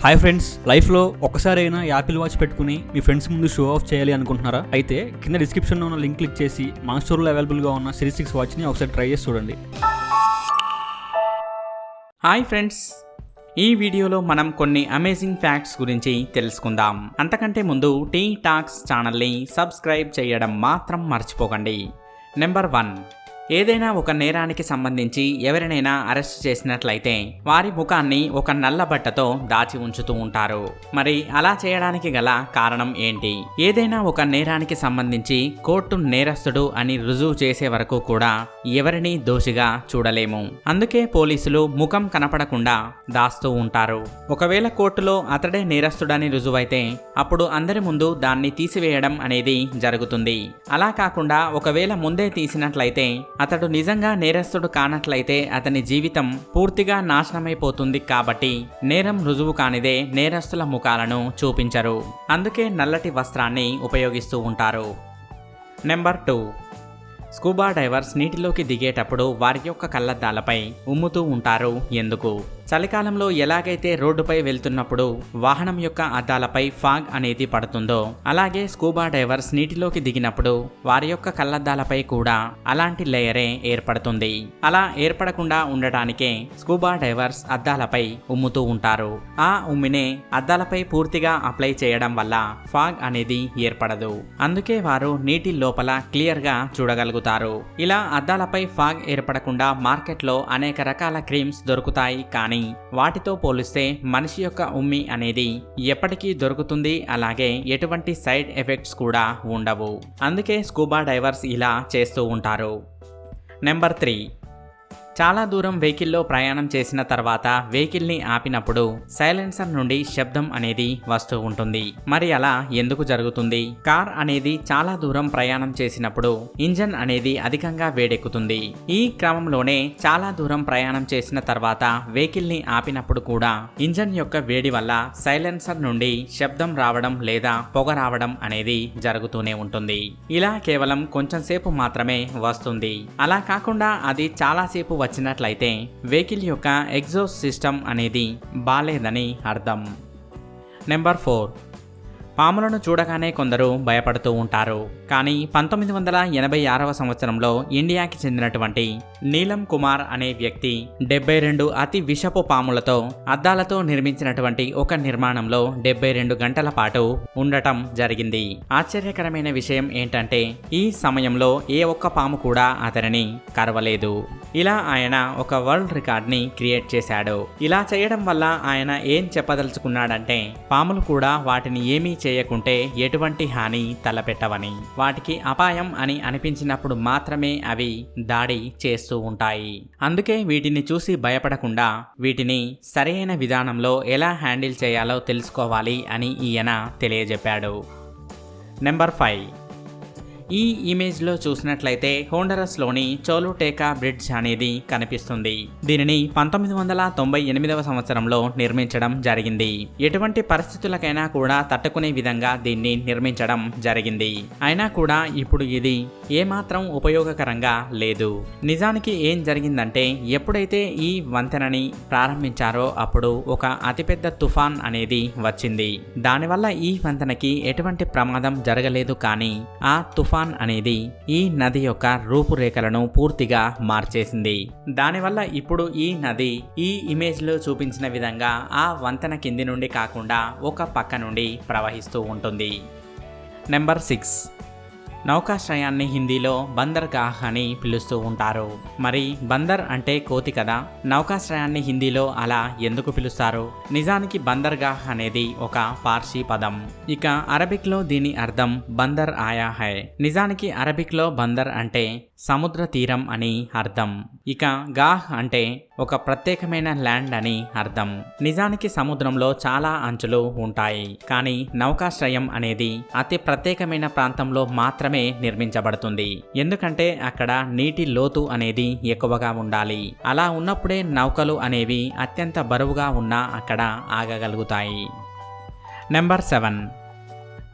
Hi friends, లైఫ్లో ఒక్కసారైనా Apple watch పెట్టుకుని మీ ఫ్రెండ్స్ ముందు షో ఆఫ్ చేయాలి అనుకుంటున్నారా? అయితే కింద డిస్క్రిప్షన్లో ఉన్న లింక్ క్లిక్ చేసి మన స్టోర్లో అవైలబుల్గా ఉన్న సిరీస్ 6 వాచ్ని ఒకసారి ట్రై చేసి చూడండి. హాయ్ ఫ్రెండ్స్, ఈ వీడియోలో మనం కొన్ని అమేజింగ్ ఫ్యాక్ట్స్ గురించి తెలుసుకుందాం. అంతకంటే ముందు టీ టాక్స్ ఛానల్ని సబ్స్క్రైబ్ చేయడం మాత్రం మర్చిపోకండి. నెంబర్ 1, ఏదైనా ఒక నేరానికి సంబంధించి ఎవరినైనా అరెస్ట్ చేసినట్లయితే వారి ముఖాన్ని ఒక నల్ల బట్టతో దాచి ఉంచుతూ ఉంటారు. మరి అలా చేయడానికి గల కారణం ఏంటి? ఏదైనా ఒక నేరానికి సంబంధించి కోర్టు నేరస్తుడు అని రుజువు చేసే వరకు కూడా ఎవరిని దోషిగా చూడలేము. అందుకే పోలీసులు ముఖం కనపడకుండా దాస్తూ ఉంటారు. ఒకవేళ కోర్టులో అతడే నేరస్తుడని రుజువైతే అప్పుడు అందరి ముందు దాన్ని తీసివేయడం అనేది జరుగుతుంది. అలా కాకుండా ఒకవేళ ముందే తీసినట్లయితే అతడు నిజంగా నేరస్తుడు కానట్లయితే అతని జీవితం పూర్తిగా నాశనమైపోతుంది. కాబట్టి నేరం రుజువు కానిదే నేరస్తుల ముఖాలను చూపించరు. అందుకే నల్లటి వస్త్రాన్ని ఉపయోగిస్తూ ఉంటారు. నెంబర్ 2, స్కూబా డైవర్స్ నీటిలోకి దిగేటప్పుడు వారి యొక్క కళ్ళద్దాలపై ఉమ్ముతూ ఉంటారు. ఎందుకు? చలికాలంలో ఎలాగైతే రోడ్డుపై వెళ్తున్నప్పుడు వాహనం యొక్క అద్దాలపై ఫాగ్ అనేది పడుతుందో అలాగే స్కూబా డైవర్స్ నీటిలోకి దిగినప్పుడు వారి యొక్క కళ్ళద్దాలపై కూడా అలాంటి లేయరే ఏర్పడుతుంది. అలా ఏర్పడకుండా ఉండటానికే స్కూబా డైవర్స్ అద్దాలపై ఉమ్ముతూ ఉంటారు. ఆ ఉమ్మినే అద్దాలపై పూర్తిగా అప్లై చేయడం వల్ల ఫాగ్ అనేది ఏర్పడదు. అందుకే వారు నీటి లోపల క్లియర్గా చూడగలుగుతారు. ఇలా అద్దాలపై ఫాగ్ ఏర్పడకుండా మార్కెట్లో అనేక రకాల క్రీమ్స్ దొరుకుతాయి. కానీ వాటితో పోలిస్తే మనిషి యొక్క ఉమ్మి అనేది ఎప్పటికీ దొరుకుతుంది. అలాగే ఎటువంటి సైడ్ ఎఫెక్ట్స్ కూడా ఉండవు. అందుకే స్కూబా డైవర్స్ ఇలా చేస్తూ ఉంటారు. నెంబర్ 3, చాలా దూరం వెహికల్లో ప్రయాణం చేసిన తర్వాత వెహికల్ని ఆపినప్పుడు సైలెన్సర్ నుండి శబ్దం అనేది వస్తూ ఉంటుంది. మరి అలా ఎందుకు జరుగుతుంది? కార్ అనేది చాలా దూరం ప్రయాణం చేసినప్పుడు ఇంజన్ అనేది అధికంగా వేడెక్కుతుంది. ఈ క్రమంలోనే చాలా దూరం ప్రయాణం చేసిన తర్వాత వెహికల్ని ఆపినప్పుడు కూడా ఇంజన్ యొక్క వేడి వల్ల సైలెన్సర్ నుండి శబ్దం రావడం లేదా పొగ రావడం అనేది జరుగుతూనే ఉంటుంది. ఇలా కేవలం కొంచెం సేపు మాత్రమే వస్తుంది. అలా కాకుండా అది చాలాసేపు వచ్చినట్లయితే వెహికల్ యొక్క ఎగ్జాస్ట్ సిస్టమ్ అనేది బాలేదని అర్థం. నెంబర్ 4, పాములను చూడగానే కొందరు భయపడుతూ ఉంటారు. కానీ 1986వ సంవత్సరంలో ఇండియాకి చెందినటువంటి నీలం కుమార్ అనే వ్యక్తి 72 అతి విషపు పాములతో అద్దాలతో నిర్మించినటువంటి ఒక నిర్మాణంలో 72 గంటల పాటు ఉండటం జరిగింది. ఆశ్చర్యకరమైన విషయం ఏంటంటే ఈ సమయంలో ఏ ఒక్క పాము కూడా అతనిని కరవలేదు. ఇలా ఆయన ఒక వరల్డ్ రికార్డ్ని క్రియేట్ చేశాడు. ఇలా చేయడం వల్ల ఆయన ఏం చెప్పదలుచుకున్నాడంటే పాములు కూడా వాటిని ఏమీ చేయకుంటే ఎటువంటి హాని తలపెట్టవని, వాటికి అపాయం అని అనిపించినప్పుడు మాత్రమే అవి దాడి చేస్తూ ఉంటాయి. అందుకే వీటిని చూసి భయపడకుండా వీటిని సరైన విధానంలో ఎలా హ్యాండిల్ చేయాలో తెలుసుకోవాలి అని ఈయన తెలియజెప్పాడు. నెంబర్ 5, ఈ ఇమేజ్లో చూసినట్లయితే హోండరస్లోని చోలుటేకా బ్రిడ్జ్ అనేది కనిపిస్తుంది. దీనిని 1998వ సంవత్సరంలో నిర్మించడం జరిగింది. ఎటువంటి పరిస్థితులకైనా కూడా తట్టుకునే విధంగా దీన్ని నిర్మించడం జరిగింది. అయినా కూడా ఇప్పుడు ఇది ఏమాత్రం ఉపయోగకరంగా లేదు. నిజానికి ఏం జరిగిందంటే ఎప్పుడైతే ఈ వంతెనని ప్రారంభించారో అప్పుడు ఒక అతిపెద్ద తుఫాన్ అనేది వచ్చింది. దానివల్ల ఈ వంతెనకి ఎటువంటి ప్రమాదం జరగలేదు. కానీ ఆ తుఫాన్ అనేది ఈ నది యొక్క రూపురేఖలను పూర్తిగా మార్చేసింది. దానివల్ల ఇప్పుడు ఈ నది ఈ ఇమేజ్ లో చూపించిన విధంగా ఆ వంతెన కింది నుండి కాకుండా ఒక పక్క నుండి ప్రవహిస్తూ ఉంటుంది. నెంబర్ 6, నౌకాశ్రయాన్ని హిందీలో బందర్గాహ్ అని పిలుస్తూ ఉంటారు. మరి బందర్ అంటే కోతి కదా, నౌకాశ్రయాన్ని హిందీలో అలా ఎందుకు పిలుస్తారు? నిజానికి బందర్గాహ్ అనేది ఒక పార్సీ పదం. ఇక అరబిక్లో దీని అర్థం బందర్ ఆయా హై. నిజానికి అరబిక్లో బందర్ అంటే సముద్ర తీరం అని అర్థం. ఇక గాహ్ అంటే ఒక ప్రత్యేకమైన ల్యాండ్ అని అర్థం. నిజానికి సముద్రంలో చాలా అంచులు ఉంటాయి. కానీ నౌకాశ్రయం అనేది అతి ప్రత్యేకమైన ప్రాంతంలో మాత్రమే నిర్మించబడుతుంది. ఎందుకంటే అక్కడ నీటి లోతు అనేది ఎక్కువగా ఉండాలి. అలా ఉన్నప్పుడే నౌకలు అనేవి అత్యంత బరువుగా ఉన్నా అక్కడ ఆగగలుగుతాయి. నెంబర్ 7,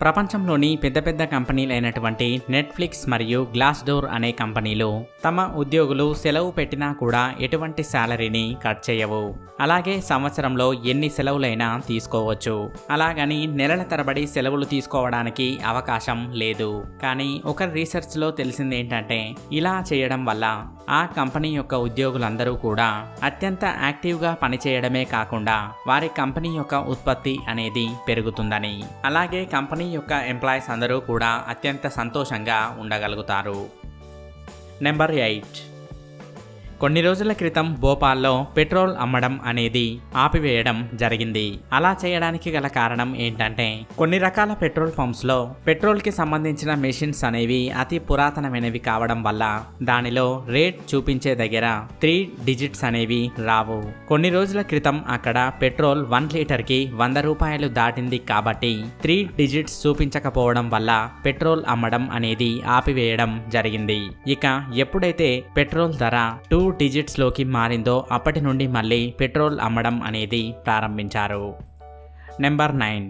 ప్రపంచంలోని పెద్ద పెద్ద కంపెనీలైనటువంటి నెట్ఫ్లిక్స్ మరియు గ్లాస్ డోర్ అనే కంపెనీలు తమ ఉద్యోగులు సెలవు పెట్టినా కూడా ఎటువంటి శాలరీని కట్ చేయవు. అలాగే సంవత్సరంలో ఎన్ని సెలవులైనా తీసుకోవచ్చు. అలాగని నెలల తరబడి సెలవులు తీసుకోవడానికి అవకాశం లేదు. కానీ ఒక రీసెర్చ్లో తెలిసింది ఏంటంటే ఇలా చేయడం వల్ల ఆ కంపెనీ యొక్క ఉద్యోగులందరూ కూడా అత్యంత యాక్టివ్గా పనిచేయడమే కాకుండా వారి కంపెనీ యొక్క ఉత్పత్తి అనేది పెరుగుతుందని, అలాగే కంపెనీ యొక్క ఎంప్లాయీస్ అందరూ కూడా అత్యంత సంతోషంగా ఉండగలుగుతారు. నెంబర్ 8. కొన్ని రోజుల క్రితం భోపాల్లో పెట్రోల్ అమ్మడం అనేది ఆపివేయడం జరిగింది. అలా చేయడానికి గల కారణం ఏంటంటే కొన్ని రకాల పెట్రోల్ పంప్స్లో పెట్రోల్కి సంబంధించిన మెషిన్స్ అనేవి అతి పురాతనమైనవి కావడం వల్ల దానిలో రేట్ చూపించే దగ్గర 3 డిజిట్స్ అనేవి రావు. కొన్ని రోజుల క్రితం అక్కడ పెట్రోల్ 1 లీటర్కి 100 రూపాయలు దాటింది కాబట్టి 3 డిజిట్స్ చూపించకపోవడం వల్ల పెట్రోల్ అమ్మడం అనేది ఆపివేయడం జరిగింది. ఇక ఎప్పుడైతే పెట్రోల్ ధర 2 డిజిట్స్ లోకి మారిందో అప్పటి నుండి మళ్ళీ పెట్రోల్ అమ్మడం అనేది ప్రారంభించారు. నెంబర్ 9.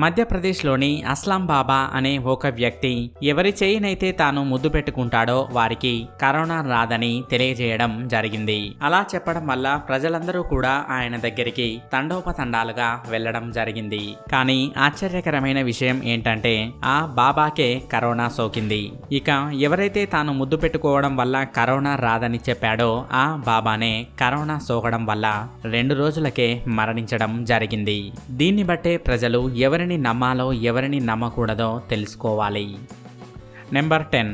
మధ్యప్రదేశ్లోని అస్లాం బాబా అనే ఒక వ్యక్తి ఎవరి చేయినైతే తాను ముద్దు పెట్టుకుంటాడో వారికి కరోనా రాదని తెలియజేయడం జరిగింది. అలా చెప్పడం వల్ల ప్రజలందరూ కూడా ఆయన దగ్గరికి తండోపతండాలుగా వెళ్లడం జరిగింది. కానీ ఆశ్చర్యకరమైన విషయం ఏంటంటే ఆ బాబాకే కరోనా సోకింది. ఇక ఎవరైతే తాను ముద్దు పెట్టుకోవడం వల్ల కరోనా రాదని చెప్పాడో ఆ బాబానే కరోనా సోకడం వల్ల 2 రోజులకే మరణించడం జరిగింది. దీన్ని బట్టే ప్రజలు ఎవరిని నమ్మాలో ఎవరిని నమ్మకూడదో తెలుసుకోవాలి. నెంబర్ 10.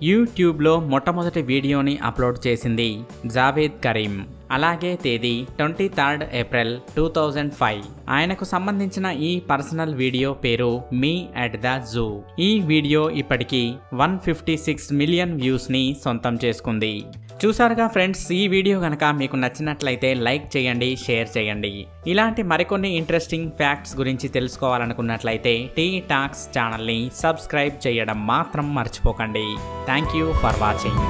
యూట్యూబ్లో మొట్టమొదటి వీడియోని అప్లోడ్ చేసింది జావేద్ కరీం. అలాగే తేదీ 23 ఏప్రిల్ 2005. ఆయనకు సంబంధించిన ఈ పర్సనల్ వీడియో పేరు మీ అట్ ద జూ. ఈ వీడియో ఇప్పటికీ 156 మిలియన్ వ్యూస్ని సొంతం చేసుకుంది. చూసారుగా ఫ్రెండ్స్, ఈ వీడియో కనుక మీకు నచ్చినట్లయితే లైక్ చేయండి, షేర్ చేయండి. ఇలాంటి మరికొన్ని ఇంట్రెస్టింగ్ ఫ్యాక్ట్స్ గురించి తెలుసుకోవాలనుకున్నట్లయితే టీ టాక్స్ ఛానల్ని సబ్స్క్రైబ్ చేయడం మాత్రం మర్చిపోకండి. Thank you for watching.